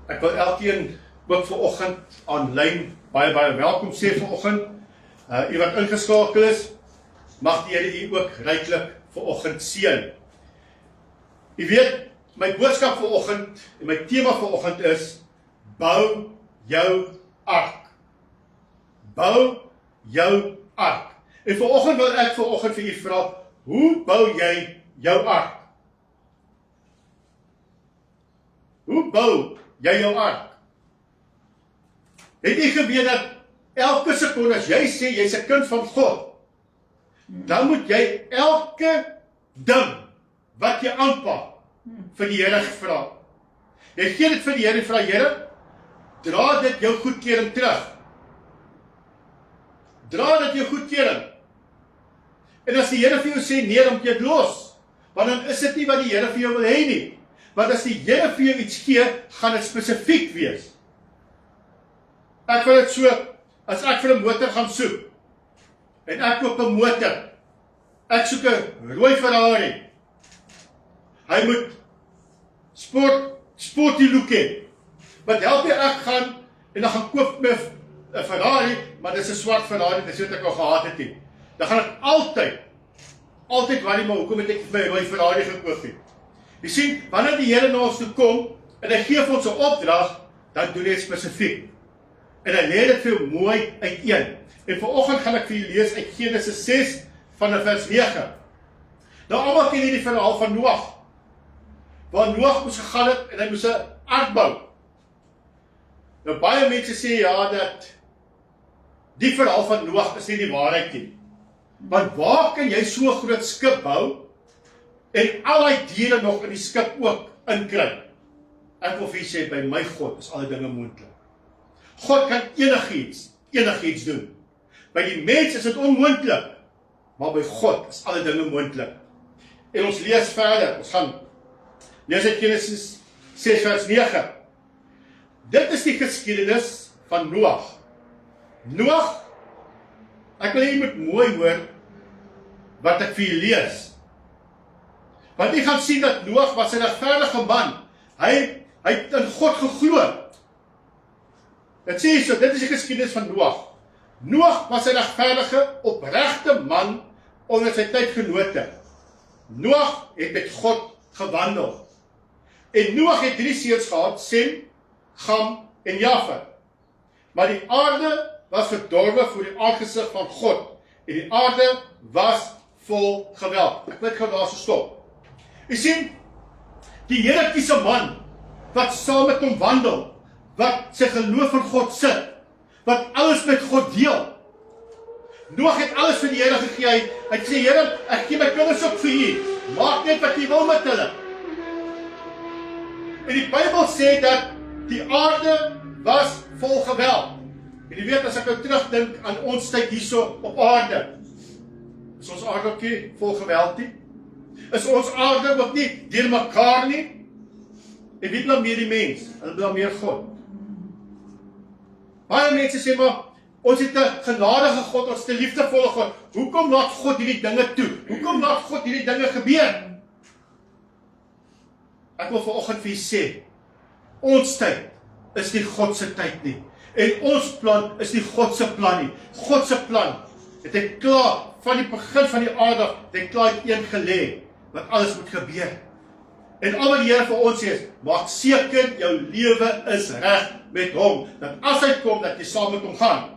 Ek wil elkeen ook vanoggend aanlyn baie welkom sê vanoggend. U wat ingeskakel is, mag die Here u ook ryklik vanoggend seën. U weet, my boodskap vanoggend en my tema vanoggend is bou jou ark. Bou jou ark. En vanoggend wil ek vir u vra, hoe bou jy jou ark? Hoe bou jy jou ark? Het jy geweet dat elke sekonde as jy sê jy's 'n kind van God, dan moet jy elke ding wat jy aanpak vir die Here vra. Jy gee dit vir die Here en vra, Here, dra dit jou goedkeuring terug. Dra dit jou goedkeuring. En as die Here vir jou sê nee, dan moet jy dit los. Want dan is dit nie wat die Here vir jou wil hê nie. Want as die Here vir jou iets gee, gaan dit spesifiek wees. Ek wil dit so, as ek vir 'n motor gaan soek, en ek koop 'n motor, ek soek 'n rooi Ferrari, hy moet sporty look hê. Wat help jy ek gaan, en dan gaan koop my 'n Ferrari, maar dis 'n swart Ferrari, dis wat ek al gehad het nie. Dan gaan ek altyd worry, maar hoekom het ek my rooi Ferrari gekoop het? Jy sien, wanneer die Here na ons toe kom, en hy gee vir ons 'n opdrag, dan doen hy spesifiek. En hy lê dit vir jou mooi uiteen. En vanoggend gaan ek vir julle lees uit Genesis 6 vanaf vers 9. Nou almal ken hierdie verhaal van Noag. Waar Noag moes gegaan het en hy moes 'n ark bou. Nou baie mense sê ja dat die verhaal van Noag is nie die waarheid nie. Want waar kan jy so 'n groot skip bou en al die diere nog in die skip ook inkry? Ek wil vir julle sê, by my God is alle dinge moontlik. God kan enigiets doen. By die mens is dit onmoontlik, maar by God is alle dinge moontlik. En ons lees verder, ons gaan lees uit Genesis 6 vers 9. Dit is die geskiedenis van Noag. Noag, ek wil jy moet mooi hoor wat ek vir julle lees. Want jy gaan sien dat Noag was 'n regverdige man. Hy het in God geglo. Dit sê so, dit is die geskiedenis van Noag. Noag was 'n regverdige, opregte man onder sy tydgenote. Noag het met God gewandel. En Noag het 3 seuns gehad, Sem, Gam en Jafet. Maar die aarde was verdorwe voor die aangesig van God. En die aarde was vol geweld. Ek wil gou daar so stop. U sien, die Here kies 'n man wat saam met hom wandel, wat sy geloof in God sit, wat alles met God deel. Noag het alles vir die Here gegee. Hy sê, Here, ek gee my kinders op vir U. Maak net wat U wil met hulle. En die Bybel sê dat die aarde was vol geweld. En jy weet, as ek nou terugdink aan ons tyd hierso op aarde, is ons aarde ook nie vol geweld nie? Is ons aarde ook nie deur mekaar nie? En wie blameer die mens? Hulle blameer God. Baie mense sê maar, ons het 'n genadige God, ons het 'n liefdevolle God. Hoekom laat God hierdie dinge toe? Hoekom laat God hierdie dinge gebeur? Ek wil vanoggend vir julle sê, ons tyd is nie God se tyd nie. En ons plan is nie God se plan nie. God se plan het hy klaar van die begin van die aarde af, het hy klaar een gelê wat alles moet gebeur. En al wat die Here vir ons sê is, maak seker jou lewe is reg met hom, dat as hy kom, dat jy saam met hom gaan.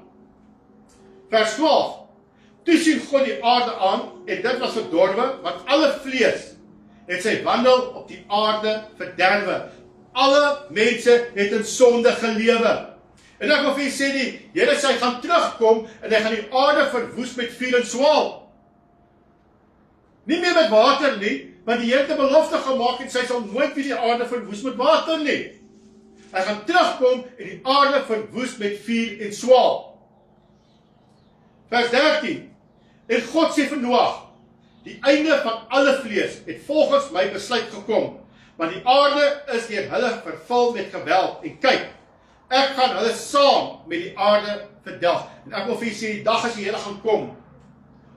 Vers 12. Toe sien God die aarde aan, en dit was verdorwe, want alle vlees het sy wandel op die aarde verderwe. Alle mense het in sonde gelewe. En ek wil vir julle sê die Here sê hy gaan terugkom, en hy gaan die aarde verwoes met vuur en swaal. Nie meer met water nie, want die Here het 'n belofte gemaak en sy sal nooit weer die aarde verwoes met water nie. Hy gaan terugkom en die aarde verwoes met vuur en swaal. Vers 13. En God sê vir Noag, die einde van alle vlees het volgens my besluit gekom, want die aarde is deur hulle vervul met geweld. En kyk, ek gaan hulle saam met die aarde verdelg. En ek wil vir julle sê, die dag as die Here gaan kom,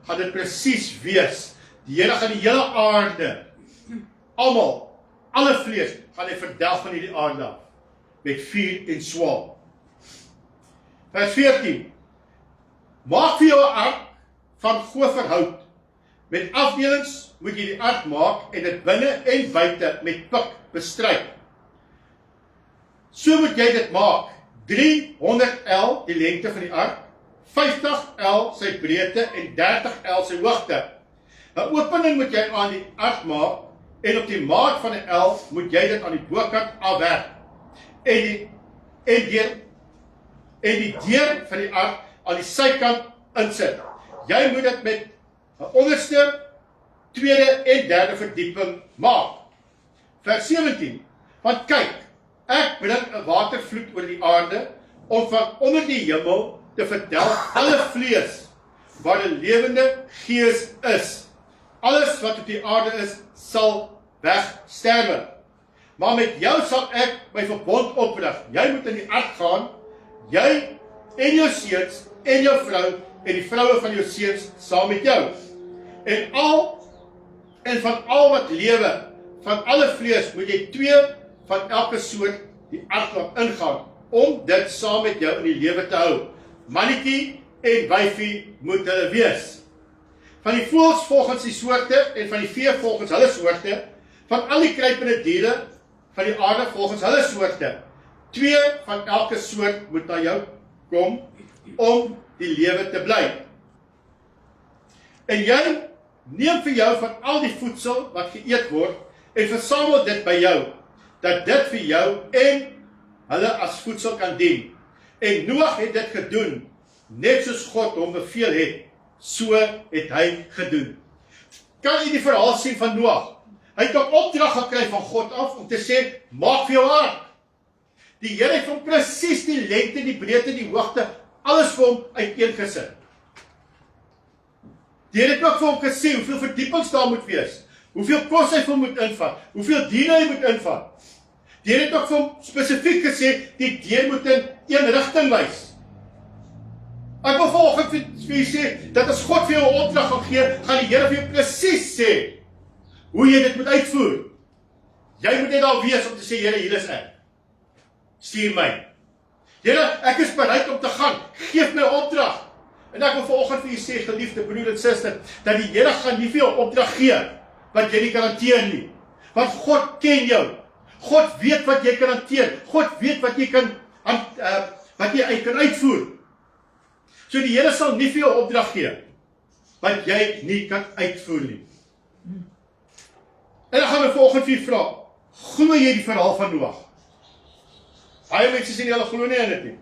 gaan dit presies wees. Die Here gaan die hele aarde, almal, alle vlees, gaan hy verdelg van hierdie aarde af. met vuur en swaal. Vers 14. Maak vir jou 'n ark van goferhout. Met afdelings moet jy die ark maak en dit binne en buite met pik bestryk. So moet jy dit maak. 300 L die lengte van die ark, 50 L sy breedte en 30 L sy hoogte. 'n Opening moet jy aan die ark maak en op die maat van 'n L moet jy dit aan die bokant afwerk. En die deur van die ark aan die sykant insit. Jy moet dit met 'n onderste, tweede en derde verdieping maak. Vers 17. Want kyk, ek bring 'n watervloed oor die aarde om van onder die hemel te vertel alle vlees waar 'n lewende gees is. Alles wat op die aarde is, sal wegsterwe. Maar met jou sal ek my verbond oprig. Jy moet in die ark gaan, jy en jou seuns en jou vrou en die vroue van jou seuns saam met jou. En van al wat lewe, van alle vlees moet jy 2 van elke soort die ark laat ingaan, om dit saam met jou in die lewe te hou. Mannetjie en wyfie moet hulle wees. Van die voëls volgens die soorte en van die vee volgens hulle soorte, van al die kruipende diere van die aarde volgens hulle soorte. 2 van elke soort moet na jou kom om die lewe te bly. En jy neem vir jou van al die voedsel wat geëet word en versamel dit by jou, dat dit vir jou en hulle as voedsel kan dien. En Noag het dit gedoen, net soos God hom beveel het, so het hy gedoen. Kan jy die verhaal sien van Noag? Hy het 'n opdrag gekry van God af om te sê, maak vir jou ark. Die Here het hom presies die lengte, die breedte, die hoogte, alles vir hom uiteengesit. Die Here het ook vir hom gesê hoeveel verdiepings daar moet wees, hoeveel kos hy vir hom moet invat, hoeveel diere hy moet invat. Die Here het ook vir hom spesifiek gesê, die deur moet in een rigting wys. Ek wil vanoggend vir u sê, dat as God vir jou 'n opdrag gaan gee, gaan die Here vir jou presies sê, hoe jy dit moet uitvoer. Jy moet net daar wees om te sê, Here, hier is ek. Stuur my. Here, ek is bereid om te gaan. Geef my 'n opdrag. En ek wil vanoggend vir u sê, geliefde broer en suster, dat die Here gaan nie vir jou 'n opdrag gee wat jy nie kan hanteer nie. Want God ken jou. God weet wat jy kan hanteer. God weet wat jy kan uitvoer. So die Here sal nie vir jou 'n opdrag gee wat jy nie kan uitvoer nie. En dan gaan we vanoggend vir u vra, glo jy die verhaal van Noag? Baie mense sê nie, hulle glo nie in dit nie.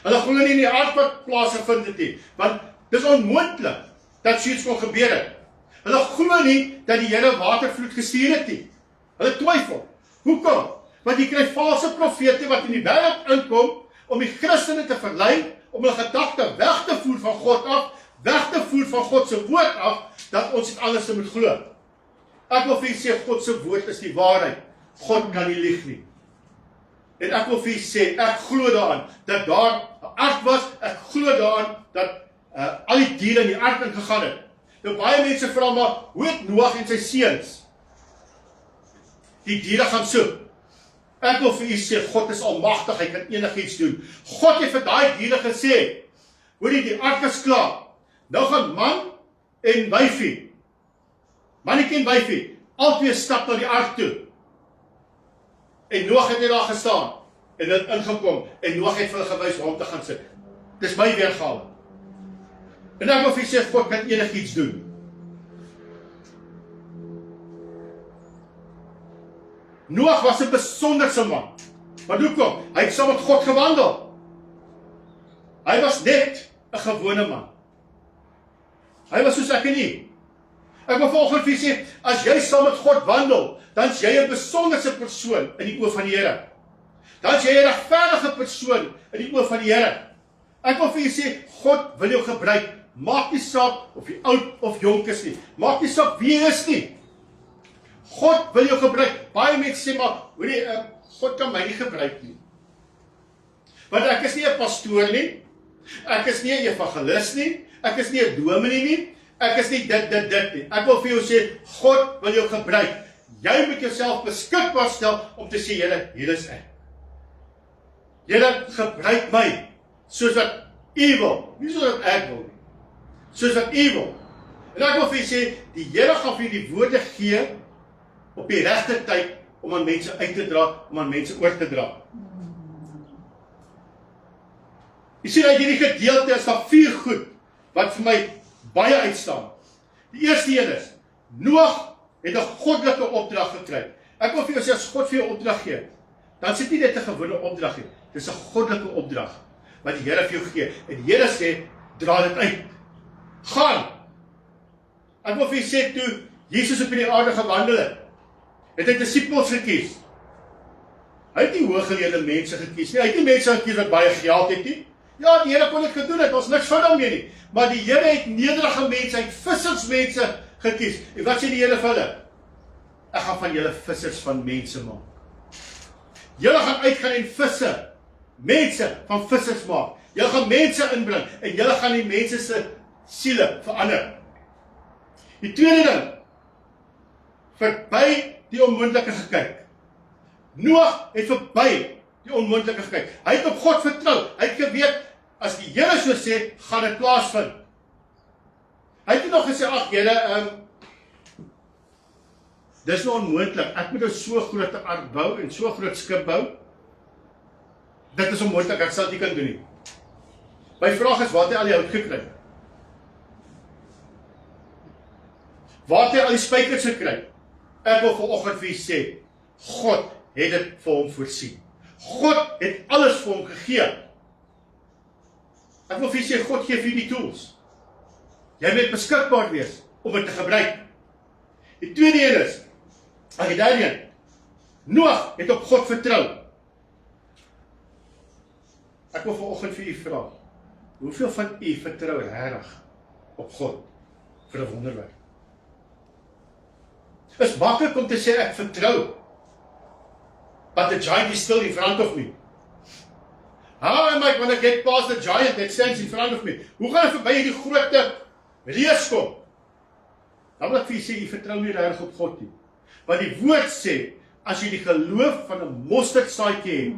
Hulle glo nie in die aard wat plaasgevind het nie, want dis onmoontlik dat so iets kon gebeur het. Hulle glo nie dat die Here watervloed gestuur het nie. Hulle twyfel. Hoekom? Want jy kry valse profete wat in die wêreld inkom om die Christene te verlei, om hulle gedagte weg te voer van God af, weg te voer van God se woord af, dat ons dit anders moet glo. Ek wil vir u sê, God se woord is die waarheid. God kan nie lieg nie. En ek wil vir u sê, ek glo daaraan, dat daar 'n ark was, ek glo daaraan, dat al die diere in die ark ingegaan het. Nou baie mense vra maar, hoe het Noag en sy seuns die diere gaan soek? Ek wil vir u sê, God is almagtig, hy kan enigiets doen. God het vir daai diere gesê, hoorie, die ark is klaar. Nou gaan man en wyfie, mannetjie en wyfie, albei stap na die ark toe. En Noag het net daar gestaan, en het ingekom, en Noag het vir hulle gewys waar om te gaan sit. Dis my weergawe. En ek wil vir u sê, God kan enigiets doen. Noag was 'n besonderse man. Maar hoekom? Hy het saam met God gewandel. Hy was net 'n gewone man. Hy was soos ek en u. Ek wil vanoggend vir u sê, as jy saam met God wandel, dan is jy 'n besonderse persoon in die oë van die Here. Dan is jy 'n regverdige persoon in die oë van die Here. Ek wil vir u sê, God wil jou gebruik. Maak nie saak of jy oud of jonk is nie. Maak nie saak wie jy is nie. God wil jou gebruik. Baie mense sê maar, hoorie, God kan my nie gebruik nie. Want ek is nie 'n pastoor nie. Ek is nie 'n evangelis nie. Ek is nie 'n dominee nie. Ek is nie dit nie. Ek wil vir jou sê, God wil jou gebruik. Jy moet jouself beskikbaar stel om te sê, Here, hier is ek. Here, gebruik my, soos wat U wil, nie soos wat ek wil nie, soos wat U wil. En ek wil vir julle sê, die Here gaan vir julle die woorde gee, op die regte tyd, om aan mense uit te dra, om aan mense oor te dra. Jy sien, uit hierdie gedeelte is daar 4 goed, wat vir my baie uitstaan. Die eerste een is, Noag het 'n goddelike opdrag gekry. Ek wil vir jou sê, as God vir jou opdrag gee, dan sit nie dit 'n gewone opdrag nie. Dis 'n goddelike opdrag, wat die Here vir jou gee. En die Here sê, dra dit uit. Gaan. Ek wil vir jou sê, toe Jesus op hierdie aarde gewandel het hy disippels gekies. Hy het nie hooggeleerde mense gekies nie. Hy het nie mense gekies wat baie geld het nie. Ja, die Here kon dit gedoen het, ons niks fout daarmee nie. Maar die Here het nederige mense, hy het vissersmense gekies. En wat sê die Here vir hulle? Ek gaan van julle vissers van mense maak. Julle gaan uitgaan en mense van vissers maak. Julle gaan mense inbring en julle gaan die mense se siele verander. Die tweede ding, verby die onmoontlike gekyk. Noag het verby die onmoontlike gekyk. Hy het op God vertrou. Hy het geweet, as die Here so sê, gaan dit plaasvind. Hy het nog gesê, ag Here, dis nou onmoontlik. Ek moet so groot ark bou en so groot skip bou. Dit is onmoontlik, ek sal dit nie kan doen nie. My vraag is, waar het hy al die hout gekry? Waar het hy al die spykers gekry? Ek wil vanoggend vir u sê, God het dit vir hom voorsien. God het alles vir hom gegee. Ek wil vir u sê, God gee vir die tools. Jy moet beskikbaar wees om dit te gebruik. Die tweede een is, die derde een, Noag het op God vertrou. Ek wil vanoggend vir u vra, hoeveel van u vertrou regtig op God vir 'n wonderwerk? Het is maklik om te sê ek vertrou, but the giant is still in front of me. How am I going to get past the giant that stands in front of me? Hoe gaan ek verby hierdie groot reus kom? Dan wil ek vir jy sê, jy vertrou nie regtig op God nie. Want die woord sê, as jy die geloof van 'n mosterdsaadjie het,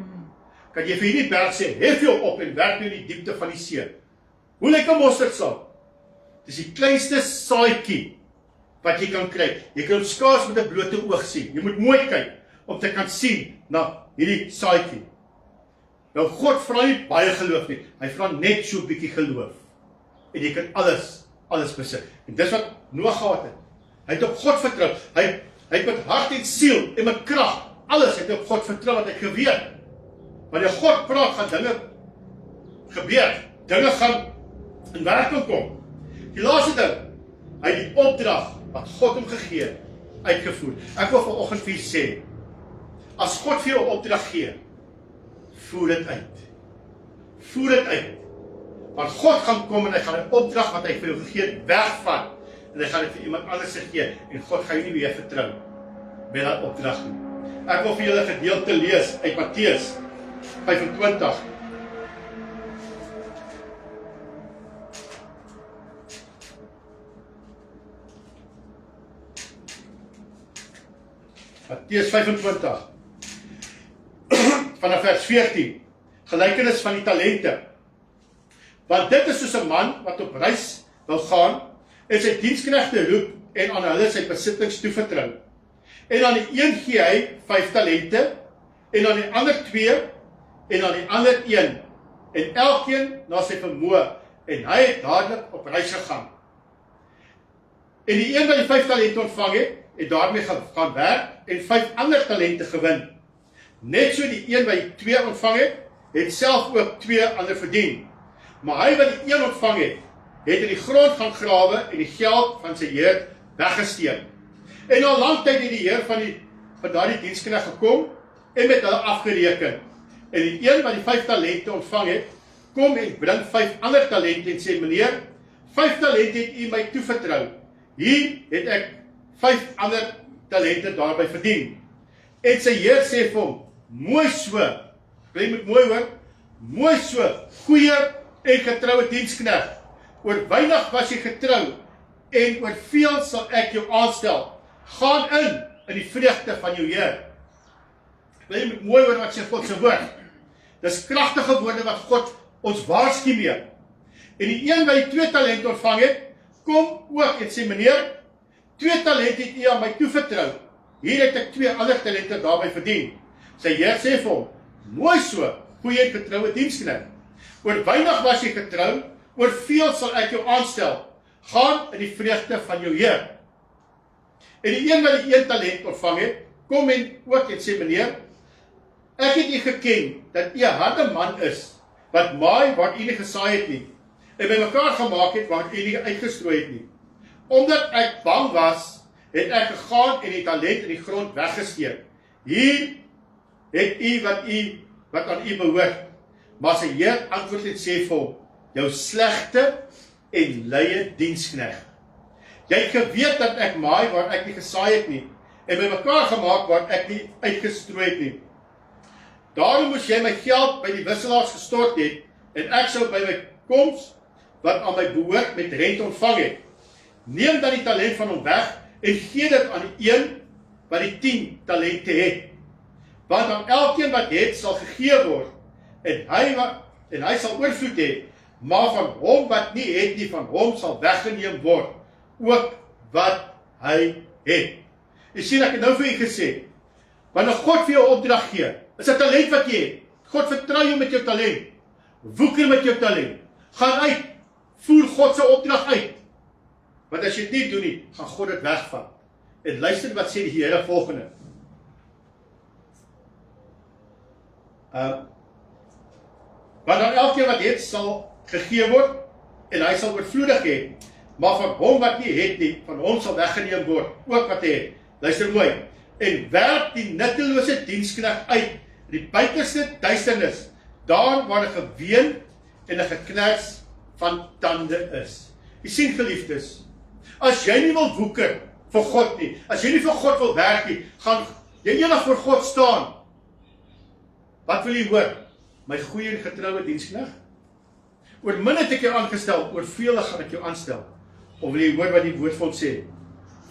kan jy vir hierdie berg sê, hef jou op en werp jou in die diepte van die see. Hoe lyk 'n mosterdsaad? Dis die kleinste saadjie wat jy kan kry. Jy kan hom skaars met 'n blote oog sien. Jy moet mooi kyk om te kan sien na hierdie saadjie. Nou God vra nie baie geloof nie. Hy vra net so 'n bietjie geloof. En jy kan alles besit. En dis wat Noag gehad het. Hy het op God vertrou. Hy het met hart en siel en met krag alles het op God vertrou, wat hy geweet. Wanneer God praat, gaan dinge gebeur. Dinge gaan in werking kom. Die laaste ding, hy het die opdrag wat God hom gegee het, uitgevoer. Ek wil vanoggend vir u sê, as God vir jou 'n opdrag gee, voer dit uit. Voer dit uit. Want God gaan kom en hy gaan 'n opdrag wat hy vir jou gegee het, wegvat. En hy gaan dit vir iemand anders gee. En God gaan jou nie weer vertrou met daardie opdrag nie. Ek wil vir julle 'n gedeelte lees uit Matteus 25. Matteus 25. Vanaf vers 14. Gelykenis van die talente. Want dit is soos 'n man wat op reis wil gaan en sy diensknegte roep en aan hulle sy besittings toevertrou. En aan die een gee hy 5 talente en aan die ander 2 en aan die ander 1 en elkeen na sy vermoë en hy het dadelik op reis gegaan. En die een wat die 5 talente ontvang het daarmee gaan werk en 5 ander talente gewin. Net so die een wat die 2 ontvang het self ook 2 ander verdien. Maar hy wat die 1 ontvang het in die grond gaan grawe en die geld van sy heer weggesteek. En na lang tyd het die heer van daardie diensknegt gekom en met hulle afgereken. En die een wat die 5 talente ontvang het, kom en bring 5 ander talente en sê, meneer, 5 talente het u my toevertrou. Hier het ek 5 ander talente daarby verdien. En sy heer sê vir hom, mooi so, jy moet mooi hoor, mooi so, goeie en getroue diensknegt. Oor weinig was jy getrou en oor veel sal ek jou aanstel. Gaan in die vreugde van jou Heer. Jy moet mooi hoor wat sê God se woord. Dis kragtige woorde wat God ons waarsku mee. En die een wat die 2 talente ontvang het, kom ook en sê, meneer, 2 talente het u aan my toevertrou. Hier het ek 2 ander talente daarby verdien. Sy heer sê vir hom, mooi so, goeie en getroue diensknegt. Oor weinig was jy getrou, oor veel sal ek jou aanstel. Gaan in die vreugde van jou Heer. En die een wat die 1 talent ontvang het, kom en ook en sê, meneer, ek het u geken dat u 'n harde man is, wat maai waar u nie gesaai het nie, en by mekaar gemaak het waar u nie uitgestrooi het nie. Omdat ek bang was, het ek gegaan en die talent in die grond weggesteek. Hier het u wat aan u behoort. Maar sy heer antwoord en sê vir hom, jou slegte en luie diensknegt. Jy het geweet dat ek maai waar ek nie gesaai het nie, en by mekaar gemaak waar ek nie uitgestrooi het nie. Daarom moes jy my geld by die wisselaars gestort het, en ek sou by my koms, wat aan my behoort, met rente ontvang het. Neem dan die talent van hom weg, en gee dit aan die een, wat die 10 talente het. Want aan elkeen wat het, sal gegee word, en hy sal oorvloed hê, maar van hom wat nie het nie, van hom sal weggeneem word, ook wat hy het. Jy sien, ek het nou vir u gesê, wanneer God vir jou opdrag gee, is 'n talent wat jy het. God vertrou jou met jou talent. Woeker met jou talent. Gaan uit, voer God se opdrag uit. Want as jy dit nie doen nie, gaan God dit wegvat. En luister wat sê die Here volgende. Want aan elkeen wat het, sal gegee word, en hy sal oorvloedig hê, maar van hom wat nie het nie, van hom sal weggeneem word, ook wat hy het. Luister mooi, en werp die nuttelose diensknegt uit, die buitenste duisternis, daar waar 'n geween en 'n geknars van tande is. Jy sien, geliefdes, as jy nie wil woeker vir God nie, as jy nie vir God wil werk nie, gaan jy eendag voor God staan. Wat wil jy hoor? My goeie en getroue diensknegt? Oor min het ek jou aangestel, oor vele gaan ek jou aanstel. Of wil jy hoor wat die woord vir ons sê?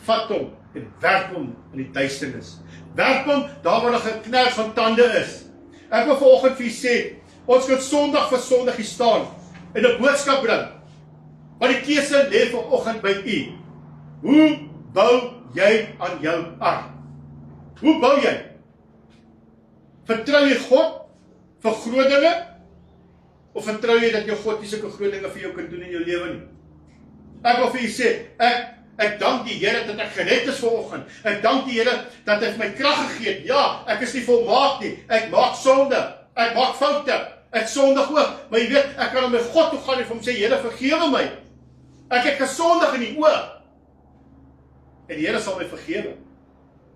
Vat hom en werp hom in die duisternis. Werp hom daar waar 'n geknars van tande is. Ek wil vanoggend vir u sê, ons kan Sondag vir Sondag hier staan en 'n boodskap bring. Want die keuse lê vanoggend by u. Hoe bou jy aan jou ark? Hoe bou jy? Vertrou jy God vir groot dinge? Of vertrou jy dat jou God nie sulke groot dinge vir jou kan doen in jou lewe nie? Ek wil vir u sê, ek dank die Here dat ek gered is vanoggend. Ek dank die Here dat hy vir my krag gegee het. Ja, ek is nie volmaak nie. Ek maak sonde. Ek maak foute. Ek sondig ook. Maar jy weet, ek kan na my God toe gaan en vir hom sê, Here, vergewe my. Ek het gesondig in die oë. En die Here sal my vergewe.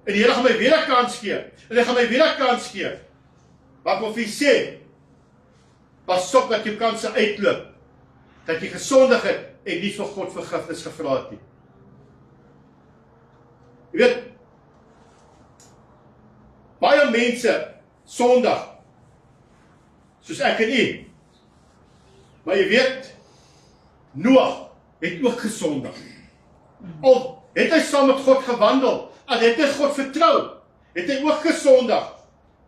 En die Here gaan my weer 'n kans gee. En hy gaan my weer 'n kans gee. Wat wil vir u sê? Pas op dat jou kanse uitloop. Dat jy gesondig het en nie vir God vergifnis gevra het nie. Jy weet, baie mense sondig, soos ek en u. Maar jy weet, Noag het ook gesondig. Al het hy saam met God gewandel, al het hy God vertrou, het hy ook gesondig.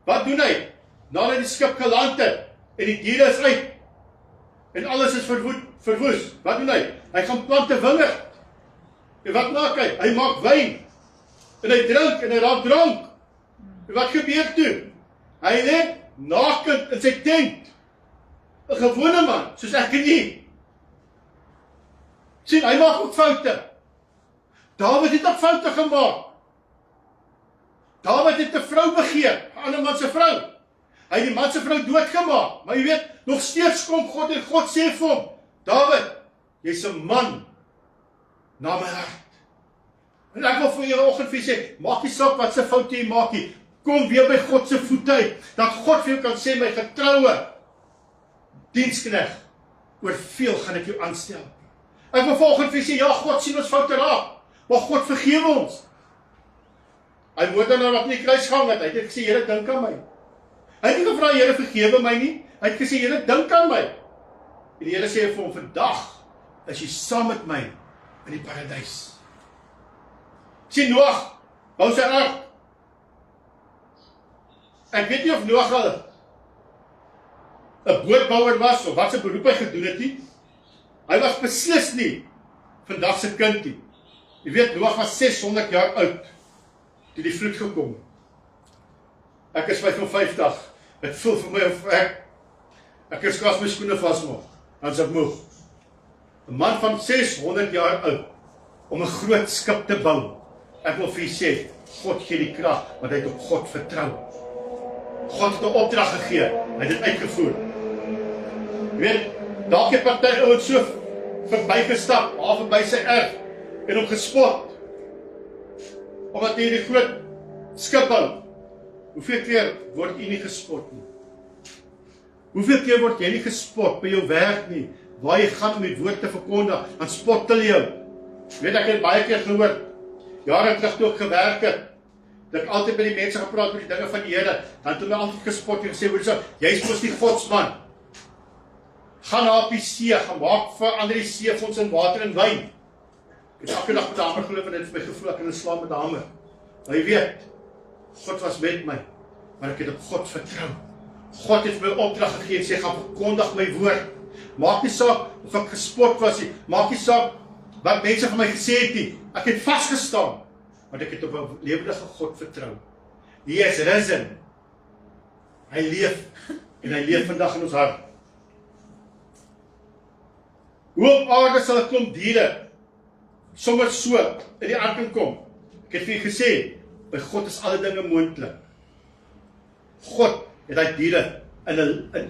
Wat doen hy? Nadat hy die skip geland het, en die diere is uit, en alles is verwoes. Wat doen hy? Hy gaan plant 'n wingerd. En wat maak hy? Hy maak wyn. En hy drink, en hy raak dronk. En wat gebeur toe? Hy lê nakend in sy tent. 'n gewone man, soos ek en u. Sien, hy maak ook foute. Dawid het ook foute gemaak. Dawid het 'n vrou begeer, 'n ander man se vrou. Hy het die man se vrou doodgemaak. Maar jy weet, nog steeds kom God en God sê vir hom, Dawid, jy's 'n man na my hart. En ek wil vir julle vanoggend vir sê, maak nie saak wat se foute jy maak nie. Kom weer by God se voete uit, dat God vir jou kan sê, my getroue diensknegt, oor veel gaan ek jou aanstel. Ek wil vanoggend vir sê, ja, God sien ons foute raak, maar God vergewe ons. Hy moordenaar wat nie kruis gehang het, hy het gesê, Here, dink aan my. Hy het nie gevra, Here, vergewe my nie. Hy het gesê, Here, dink aan my. En die Here sê vir hom, vandag is jy saam met my in die paradys. Sien, Noag bou sy ark. Ek weet nie of Noag al 'n bootbouer was, of wat sy beroep hy gedoen het nie. Hy was beslis nie vandag se kind nie. Jy weet, Noag was 600 jaar oud, toe die vloed gekom. Ek is 55, het voel vir my of ek is klas my skoene vasmaak, dan is ek moeg. 'n man van 600 jaar oud, om 'n groot skip te bou. Ek wil vir u sê, God gee die krag, want hy het op God vertrou. God het 'n opdrag gegee, hy het dit uitgevoer. Jy weet, dalk het party ouens so verbygestap, half verby sy erf, en hom gespot, omdat hy die groot skip bou. Hoeveel keer word u nie gespot nie? Hoeveel keer word jy nie gespot by jou werk nie, waar jy gaan om die woord te verkondig, dan spot hulle jou. Weet ek het baie keer gehoor, jare terug toe ek gewerk het, dat ek altyd by die mense gepraat oor die dinge van die Here, dan het hulle altyd gespot en gesê, jy is mos die godsman. Gaan na op die see, gaan maak verander die see vir ons in water en wyn. Ek het elke dag met die hamer geloop en dit vir my gevoel, ek kan slaan met die hamer. Maar jy weet, God was met my, maar ek het op God vertrou. God het my opdrag gegee en sê, gaan verkondig my woord. Maak nie saak of ek gespot was nie, maak nie saak wat mense van my gesê het nie. Ek het vasgestaan, want ek het op 'n lewendige God vertrou. Hy is risen. Hy leef, en hy leef vandag in ons hart. Hoe op aarde sal 'n klomp diere sommer so in die ark kom? Ek het vir u gesê, by God is alle dinge moontlik. God het hy diere in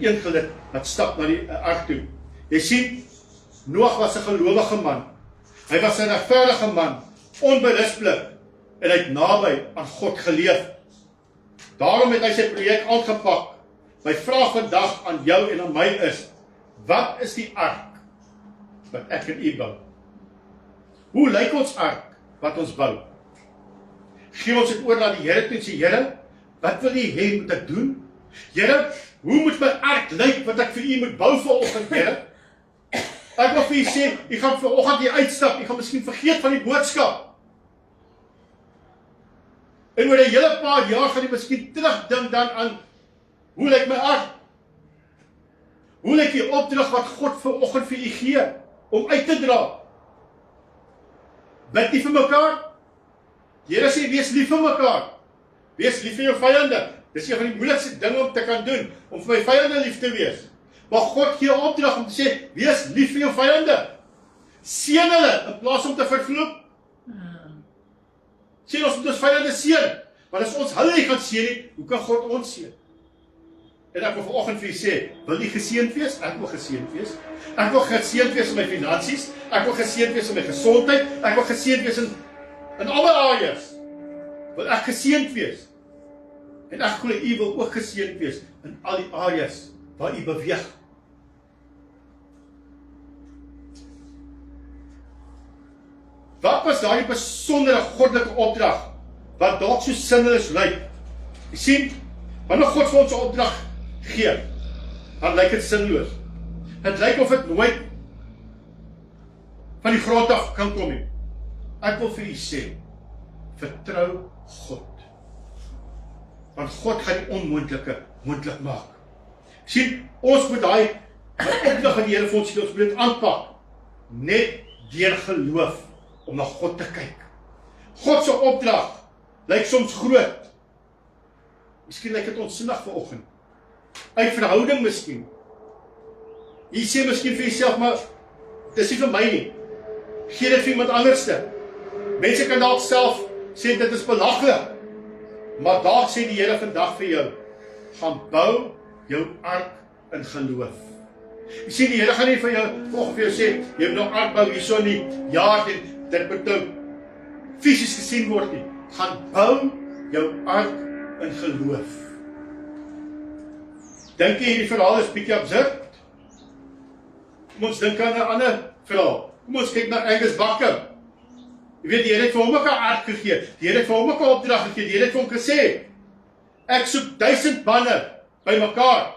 een gelid wat stap na die ark toe. Jy sien, Noag was 'n gelowige man. Hy was 'n regverdige man, onberispelik, en hy het naby aan God geleef. Daarom het hy sy projek aangepak. My vraag vandag aan jou en aan my is, wat is die ark wat ek en u bou? Hoe lyk ons ark wat ons bou? Gee ons dit oor na die Here toe en sê, Here, wat wil u hê moet ek doen? Here, hoe moet my ark lyk wat ek vir u moet bou vanoggend, Here? Ek wil vir u sê, u gaan vanoggend hier uitstap, u gaan miskien vergeet van die boodskap. En oor 'n hele paar jaar gaan u miskien terugdink dan aan, hoe lyk my ark? Hoe lyk die opdrag wat God vanoggend vir u gee, om uit te dra? Bid nie vir mekaar? Die Here sê, wees lief vir mekaar. Wees lief vir jou vyande. Dis een van die moeilikste dinge om te kan doen, om vir my vyande lief te wees. Maar God gee 'n opdrag om te sê, wees lief vir jou vyande. Seën hulle, in plaas om te vervloek. Sê ons moet ons vyande seën, maar as ons hulle nie gaan seën nie, hoe kan God ons seën? En ek wil vanoggend vir u sê, wil u geseënd wees? Ek wil geseënd wees. Ek wil geseënd wees in my finansies, ek wil geseënd wees in my gesondheid, ek wil geseënd wees in alle areas. Wil ek geseënd wees? En ek glo u wil ook geseënd wees in al die areas waar u beweeg. Wat was daai besondere goddelike opdrag wat dalk so sinneloos lyk? Jy sien, wanneer God vir ons 'n opdrag gee, dan lyk dit sinloos. Dit lyk of dit nooit van die grond af kan kom nie. Ek wil vir u sê, vertrou God. Want God gaan die onmoontlike moontlik maak. Sien, ons moet daai opdrag van die Here vir ons sê, ons moet dit aanpak. Net deur geloof, om na God te kyk. God se opdrag lyk soms groot. Miskien lyk dit onsinnig vanoggend. Uit verhouding miskien. Jy sê miskien vir jouself, maar dis nie vir my nie. Gee dit vir iemand anderste. Mense kan dalk self sê dit is belaglik. Maar dalk sê die Here vandag vir jou, gaan bou jou ark in geloof. Jy sien, die Here gaan nie vir jou volgens vir jou sê, jy moet nou ark bou hierso in die jaar, dit moet nou fisies gesien word nie. Gaan bou jou ark in geloof. Dink jy hierdie verhaal is bietjie absurd? Kom ons dink aan 'n ander verhaal. Kom ons kyk na Angus Bakker. Jy weet, die Here het vir hom ook 'n ark gegee. Die Here het vir hom ook 'n opdrag gegee. Die Here het vir hom gesê, ek soek 1000 manne bymekaar.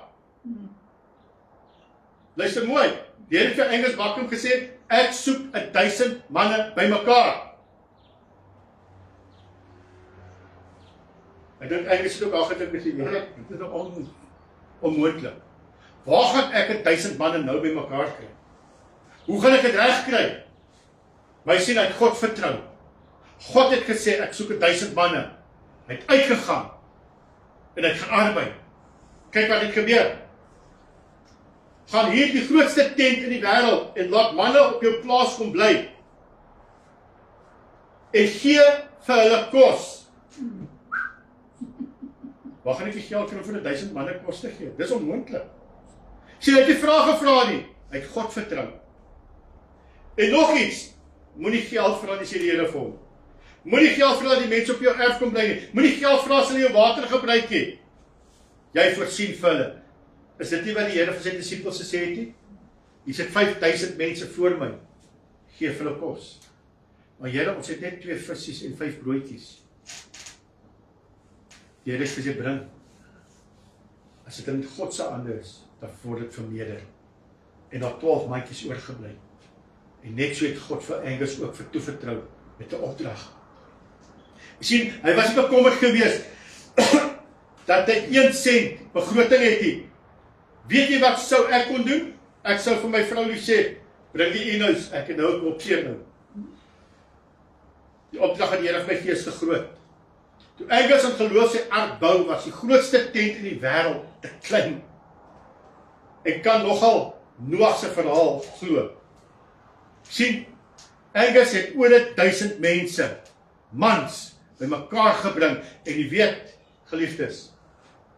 Luister mooi. Die Here het vir Angus Bakker gesê, ek soek 1000 manne bymekaar. Ek dink Angus het ook al gedink met die Here, dit is onmoontlik. waar gaan ek 1000 manne nou by mekaar kry? Hoe gaan ek dit reg kry? My sien uit God vertrou. God het gesê, ek soek 1000 manne. Hy het uitgegaan, en hy het gaan arbeid. Kyk wat het gebeur. Gaan hier die grootste tent in die wêreld, en laat manne op jou plaas kom bly, en gee vir hulle kos. Waar gaan ek die geld kry om vir 1000 manne kos te gee? Dis onmoontlik. Sien, hy het die vraag gevra nie, hy het God vertrou. En nog iets, moenie geld vra nie, sê die Here vir hom. Moenie geld vra dat die mense op jou erf kom bly nie. Moenie geld vra as hulle jou water gebruik nie. Jy voorsien vir hulle. Is dit nie wat die Here vir sy disippels gesê het nie? Hier sit 5000 mense voor my. Geef hulle kos. Maar Here, ons het net 2 visse en 5 broodjies. Die Here het vir sy bring. As dit in God se hande is, dan word dit vermeerder. En daar 12 mandjies oorgebly. En net so het God vir Angus ook vir toevertrou met 'n opdrag. Jy sien, hy was nie bekommerd geweest dat hy 1 sent begroting het nie. Weet jy wat sou ek kon doen? Ek sou vir my vrou sê, bring die eenhuis, ek het nou 'n opseer nou. Die opdrag aan die Here vir my gees te groot. Toe Angus in geloof sy ark bou, was die grootste tent in die wêreld te klein. Ek kan nogal Noag se verhaal glo. Sien, Angus het oor 1000 mense, mans, by mekaar gebring, en jy weet, geliefdes,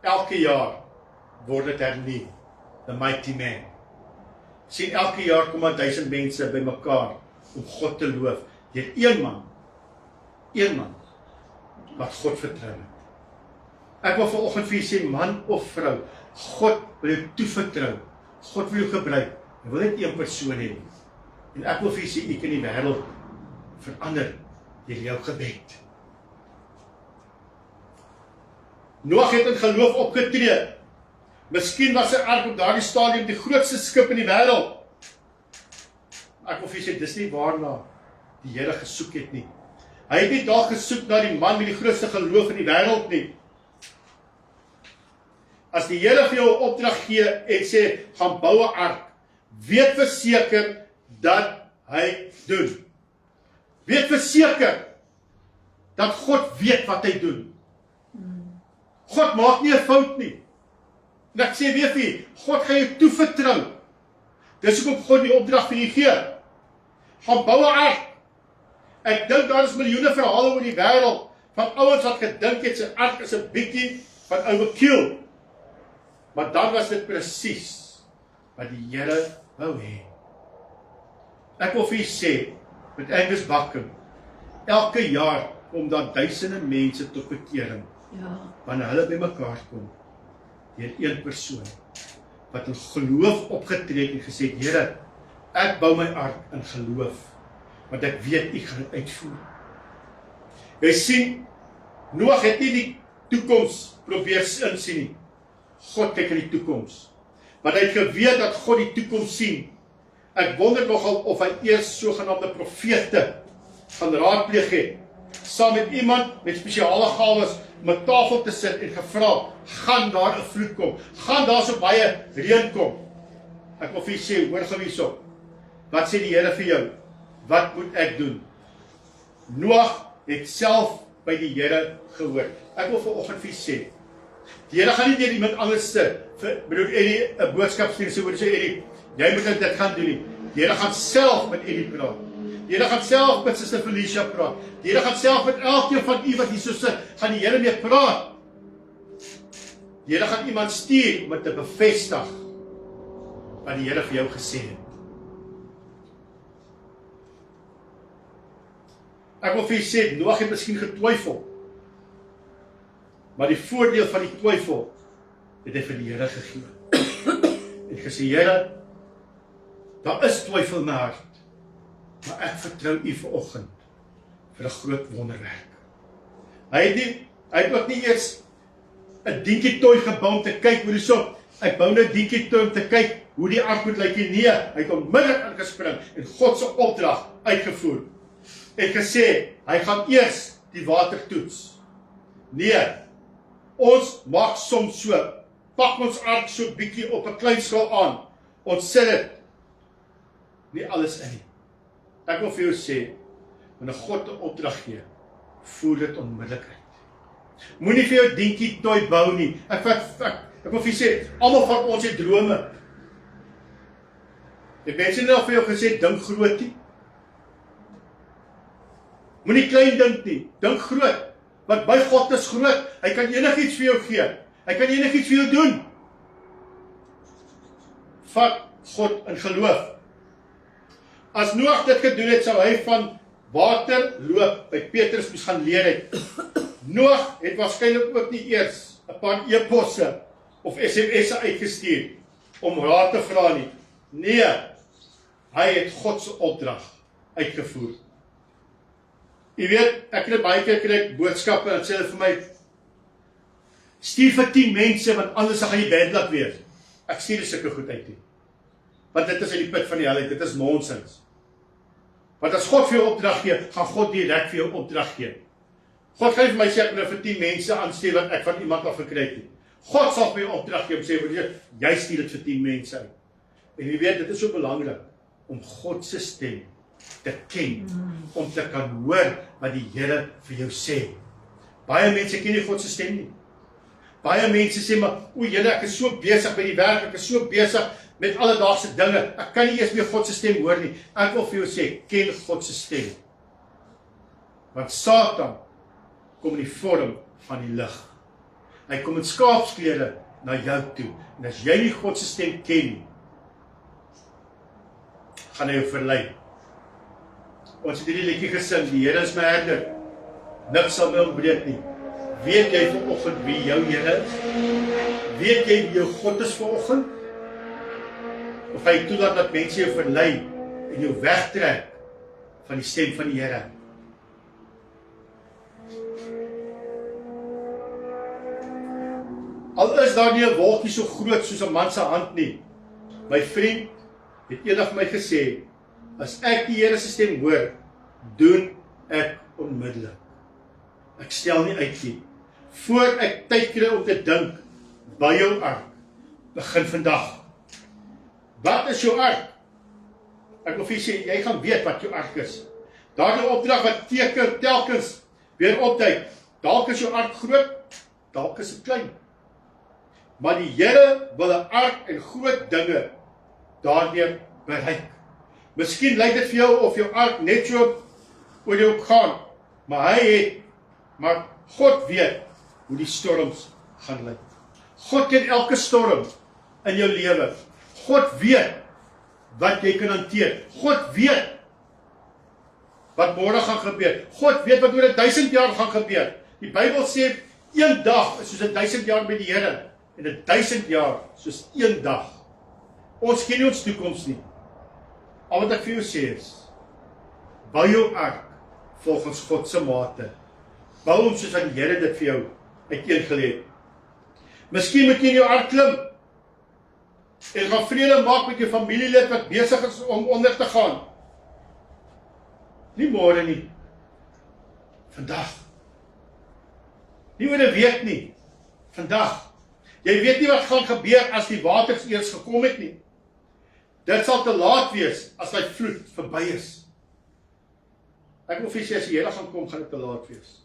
elke jaar word dit hernie, the mighty man. Sien, elke jaar kom 1000 mense by mekaar, om God te loof, deur een man, wat God vertrou. Ek wil vanoggend vir julle sê, man of vrou, God wil jou toevertrou, God wil jou gebruik, hy wil net 1 persoon hê. En ek wil vir julle sê, ek in die wêreld verander deur jou gebed. Noag het in geloof opgetree. Miskien was sy ark op daardie stadium die grootste skip in die wêreld. Ek wil vir julle sê, dis nie waarna die Here gesoek het nie. Hy het nie daar gesoek na die man met die grootste geloof in die wêreld nie. As die Here vir jou 'n opdrag gee en sê, gaan bou 'n ark, weet verseker dat hy doen. Weet verseker dat God weet wat hy doen. God maak nie 'n fout nie. En ek sê weer vir jy, God gaan jou toevertrou. Dis hoekom God die opdrag vir jy gee. Gaan bou 'n ark. Ek dink daar is miljoene verhale oor die wêreld van ouens wat gedink het sy ark is 'n bietjie van overkill. Maar dan was dit presies wat die Here wou hê. Ek wil vir jy sê, met Angus Buckham, elke jaar kom daar duisende mense tot bekering. Ja. Wanneer hulle by mekaar kom, deur 1 persoon, wat in geloof opgetree het en gesê, Here, ek bou my ark in geloof, want ek weet, ek gaan dit uitvoer. Jy sien, Noag het nie die toekoms probeer insien nie. God kyk in die toekoms. Maar hy het geweet dat God die toekoms sien. Ek wonder nogal of hy eers sogenaamde profete gaan raadpleeg het, saam met iemand met spesiale gawes om 'n tafel te sit en gevra, gaan daar 'n vloed kom? Gaan daar so baie reën kom? Ek wil vir julle sê, hoor gou hierso. Wat sê die Here vir jou? Wat moet ek doen? Noag het self by die Here gehoor. Ek wil vanoggend vir julle sê, die Here gaan nie deur iemand anders se bedoel Eddie 'n boodskap stuur sê oor sê Eddie, jy moet dit gaan doen nie. Die Here gaan self met Eddie praat. Die Here gaan self met Suster Felicia praat. Die Here gaan self met elkeen van u wat hier so sit, gaan die Here mee praat. Die Here gaan iemand stuur om dit te bevestig wat die Here vir jou gesê het. Ek wil vir julle sê, Noag het miskien getwyfel, maar die voordeel van die twyfel het hy vir die Here gegee. En gesê, Here, daar is twyfel in my hart, maar ek vertrou u vanoggend vir 'n groot wonderwerk. Hy het ook nie eers 'n dingetjie gebou om te kyk hoe die so, ek bou nou 'n dingetjie om te kyk hoe die ark moet lyk. Nee, hy het onmiddellik ingespring en God se opdrag uitgevoer. En gesê, hy gaan eers die water toets. Nee, ons maak soms so, pak ons ark so bietjie op 'n klein skaal aan. Ons sit dit nie alles in nie. Ek wil vir jou sê, wanneer God 'n opdrag gee, voer dit onmiddellik uit. Moenie vir jou dingetjie toy bou nie. Ek wil vir jou sê, almal van ons het drome. Die mense het nou vir jou gesê, dink groot nie. Moenie klein dink nie, dink groot. Want by God is groot, hy kan enigiets vir jou gee. Hy kan enigiets vir jou doen. Vat God in geloof. As Noag dit gedoen het, sou hy van water loop, by Petrus moes gaan leer het. Noag het waarskynlik ook nie eers 'n paar e-posse of SMS'e uitgestuur om raad te vra nie. Nee, hy het God se opdrag uitgevoer. Jy weet, ek kry baie keer kry boodskappe en sê hulle vir my, stuur vir 10 mense, want anders gaan jy bedlak wees. Ek stuur nie sulke goed uit nie. Want dit is uit die put van die hel uit, dit is nonsens. Want as God vir jou opdrag gee, gaan God direk vir jou opdrag gee. God gaan vir my sê, ek moet vir 10 mense aanstuur wat ek van iemand af gekry het nie. God sal vir jou opdrag gee om sê, jy stuur dit vir 10 mense uit. En jy weet, dit is so belangrik om God se stem te ken, om te kan hoor wat die Here vir jou sê. Baie mense ken nie God se stem nie. Baie mense sê maar, o Here, ek is so besig by die werk, ek is so besig met alledaagse dinge, ek kan nie eers meer God se stem hoor nie. Ek wil vir jou sê, ken God se stem. Want Satan kom in die vorm van die lig. Hy kom in skaapsklere na jou toe. En as jy nie God se stem ken nie, gaan hy jou verlei. Ons het hierdie liedjie gesing, die Here is my herder, niks sal my ontbreek nie. Weet jy vanoggend wie jou Here is? Weet jy wie jou God is vanoggend? Of hy toelaat dat mense jou verlei en jou wegtrek van die stem van die Here? Al is daar nie 'n wolkie so groot soos 'n man se hand nie. My vriend het eendag vir my gesê, as ek die Here se stem hoor, doen ek onmiddellik. Ek stel nie uit nie. Voor ek tyd kry om te dink, by jou ark, begin vandag. Wat is jou ark? Ek wil vir jy sê, jy gaan weet wat jou ark is. Daardie opdrag wat teken telkens weer opduik. Dalk is jou ark groot, dalk is dit klein. Maar die Here wil 'n ark en groot dinge daardeur bereik. Miskien lyk dit vir jou of jou ark net so oor jou gaan, maar God weet hoe die storms gaan lyk. God ken elke storm in jou lewe. God weet wat jy kan hanteer. God weet wat môre gaan gebeur. God weet wat oor 1000 jaar gaan gebeur. Die Bybel sê, 1 dag is soos 1000 jaar by die Here, en 1000 jaar soos 1 dag. Ons ken nie ons toekoms nie. Al wat ek vir jou sê is, bou jou ark volgens God se mate. Bou hom soos wat die Here dit vir jou uiteengelê het. Miskien moet jy in jou ark klim en gaan vrede maak met jou familielid wat besig is om onder te gaan. Nie môre nie. Vandag. Nie oor 'n week nie. Vandag. Jy weet nie wat gaan gebeur as die waters eers gekom het nie. Dit sal te laat wees as die vloed verby is. Ek wil vir sê, as die Here gaan kom, gaan dit te laat wees.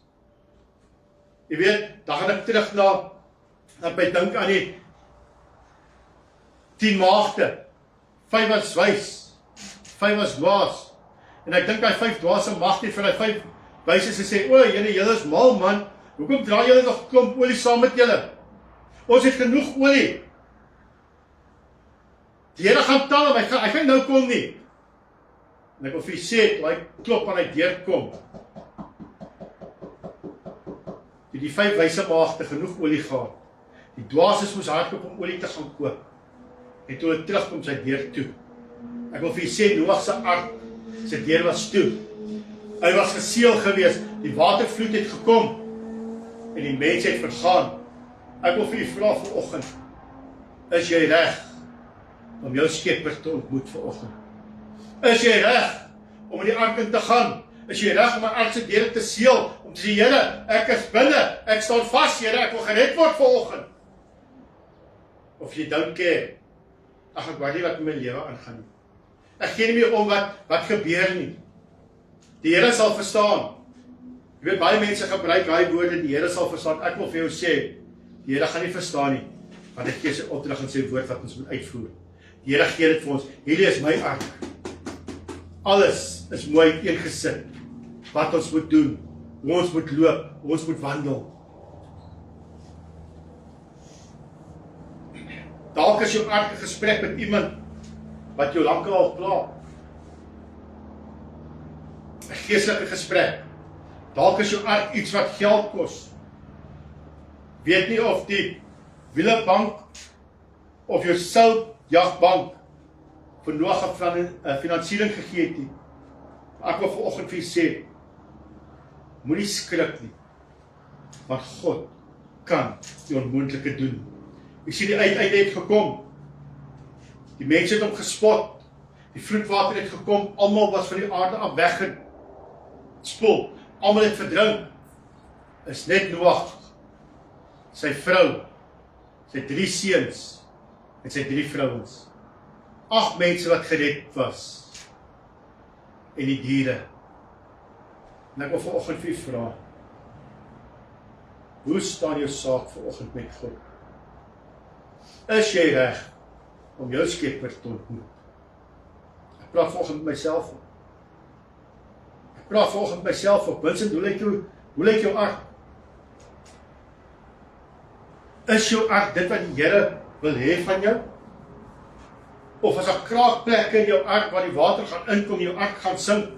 Jy weet, dan gaan ek terug na by dink aan die 10 maagde. 5 was wys, 5 was dwaas. En ek dink hy 5 dwaase mag nie vir hy 5 wyses gesê, o, julle is mal man, hoekom dra julle nog klomp olie saam met julle? Ons het genoeg olie. Die Here gaan tel hom, hy gaan nou kom nie. En ek wil vir sê, hy klop aan hy deur kom. Die 5 wyse maagde genoeg olie gehad. Die dwaases moes hardloop om olie te gaan koop. En toe hy terugkom sy deur toe. Ek wil vir sê, Noag se ark, sy deur was toe. Hy was geseël gewees, die watervloed het gekom, en die mens het vergaan. Ek wil vir u vra vanoggend, is jy reg om jou Skepper te ontmoet vanoggend? Is jy reg om in die ark in te gaan? Is jy reg om my ark se deure te seël, om te sê, Here, ek is binne, ek staan vas, Here, ek wil gered word vanoggend? of jy don't care. Ag, ek weet nie wat in my lewe aangaan nie. Ek gee nie meer om wat gebeur nie. Die Here sal verstaan. Jy weet, baie mense gebruik daai woorde, die Here sal verstaan. Ek wil vir jou sê, die Here gaan nie verstaan nie, want hy gee sy opdrag en sy woord wat ons moet uitvoer. Die Here gee dit vir ons. Hierdie is my ark. Alles is mooi uiteengesit. Wat ons moet doen, hoe ons moet loop, hoe ons moet wandel. Dalk is jou ark 'n gesprek met iemand wat jou lankal al pla. 'n Geestelike gesprek. Dalk is jou ark iets wat geld kos. Weet nie of die Wielebank of jou Souljagbank vir Noag 'n finansiering gegee het nie. Ek wil vanoggend vir julle sê, moenie skrik nie, want God kan die onmoontlike doen. Ek sien die uiteinde het gekom. Die mense het hom gespot. Die vloedwater het gekom. Almal was van die aarde af weggespoel. Almal het verdrink. Is net Noag, sy vrou, sy 3 seuns en sy 3 vrouens. 8 mense wat gered was. En die diere. En ek wil vanoggend vir u vra, hoe staan jou saak vanoggend met God? Is jy reg om jou Skepper te ontmoet? Ek praat vanoggend met myself op. Ek praat vanoggend met myself op. Vincent, hoe lyk jou ark? Is jou ark dit wat die Here wil hê van jou? Of as daar kraakplekke in jou ark waar die water gaan inkom, jou ark gaan sink?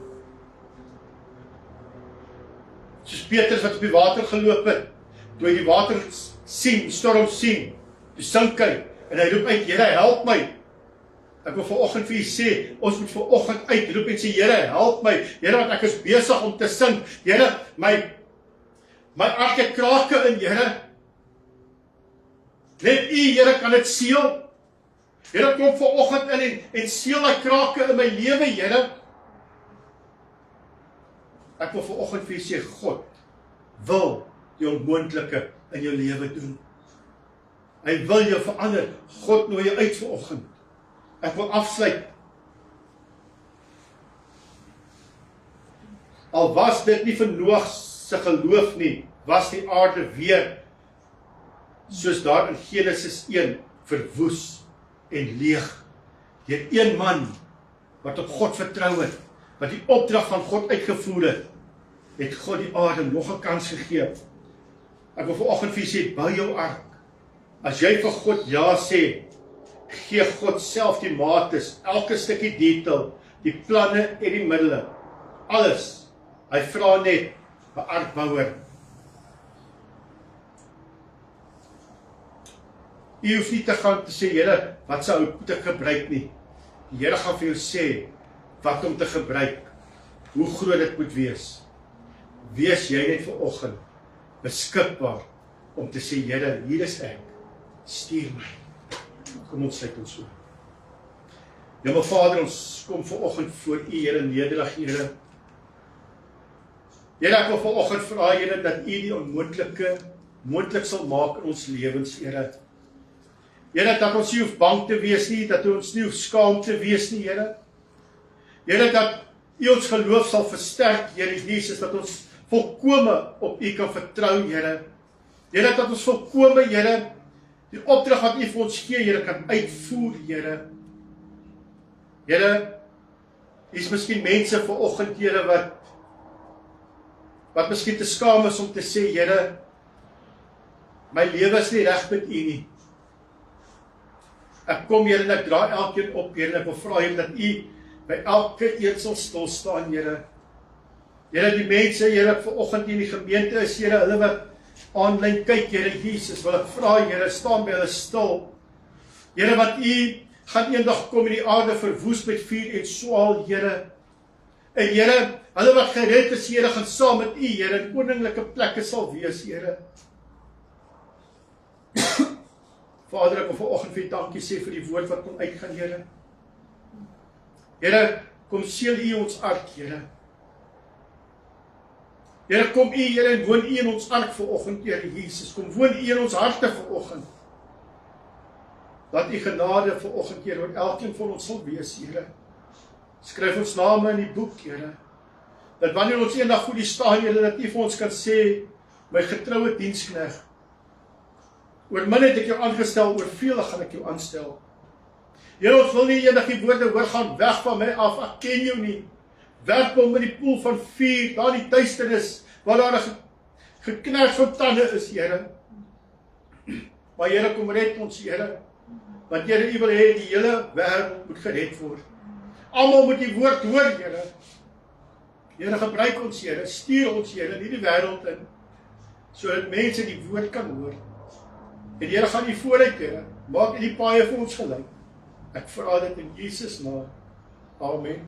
Soos Petrus wat op die water geloop het, toe hy die water sien, storm sien, toe sink hy, en hy roep uit, Here, help my. Ek wil vanoggend vir u sê, ons moet vanoggend uitroep en sê, Here, help my. Here, want ek is besig om te sink. Here, my ark het krake in, Here. Net u, Here, kan dit seël. Here, kom vanoggend in en seël die krake in my lewe, Here. Ek wil vanoggend vir u sê, God wil die onmoontlike in jou lewe doen. Hy wil jou verander. God nooi jou uit vanoggend. Ek wil afsluit. Al was dit nie vir Noag se geloof nie, was die aarde weer, soos daar in Genesis 1, verwoes en leeg. Deur een man, wat op God vertrou het, wat die opdrag van God uitgevoer het God die aarde nog 'n kans gegee. Ek wil vanoggend vir julle sê, bou jou ark. As jy vir God ja sê, gee God self die mates, elke stukkie detail, die planne en die middele, alles. Hy vra net 'n arkbouer. Jy hoef nie te gaan te sê, Here, wat sou moet ek gebruik nie. Die Here gaan vir jou sê wat om te gebruik, hoe groot dit moet wees. Wees jy net vanoggend beskikbaar om te sê, Here, hier is ek, stuur my. Kom ons sluit ons so. Ja, my Vader, ons kom vanoggend voor U, Here, nederig, Here. Here, ek wil vanoggend vra, Here, dat U die onmoontlike moontlik sal maak in ons lewens, Here. Here, dat ons nie hoef bang te wees nie, dat ons nie hoef skaam te wees nie, Here. Here, dat U ons geloof sal versterk, Here Jesus, dat ons volkome op U kan vertrou, Here. Here, dat ons volkome, Here, die opdrag wat U vir ons gee, Here, kan uitvoer, Here. Here, is miskien mense vanoggend, Here, wat miskien te skaam is om te sê, Here, my lewe is nie reg met U nie. Ek kom, Here, en ek dra elkeen op, Here, en ek wil vra, Here, dat U by elke een sal stil staan, Here. Here, die mense, Here, vanoggend in die gemeente is, Here, hulle wat aanlyn kyk, Here Jesus, wil ek vra, Here, staan by hulle stil. Here, wat U gaan eendag kom en die aarde verwoes met vuur en swaal, Here. En Here, hulle wat gered is, Here, gaan saam met U, Here, in koninklike plekke sal wees, Here. Vader, ek wil vanoggend vir U dankie sê vir die woord wat kom uitgaan, Here. Here, kom seël U ons ark, Here. Here, kom U, Here, en woon U in ons ark vanoggend, Here Jesus. Kom woon U in ons harte vanoggend. Dat u genade vanoggend, Here, oor elkeen van ons sal wees, Here. Skryf ons name in die boek, Here. Dat wanneer ons eendag voor U staan, Here, dat U vir ons kan sê, my getroue dienskneg, oor min het ek jou aangestel, oor veel gaan ek jou aanstel. Here, ons wil nie eendag die woorde hoor gaan weg van my af, ek ken jou nie. Werp hom in die poel van vuur, daar die duisternis, waar daar 'n geknars van tande is, Here. Maar Here, kom red ons, Here. Want Here, U wil hê die hele wêreld moet gered word. Almal moet die woord hoor, Here. Here, gebruik ons, Here, stuur ons, Here, in hierdie wêreld in, sodat mense die woord kan hoor. En Here, gaan U vooruit, Here, maak U die paaie vir ons gelyk. Ek vra dit in Jesus naam. Amen.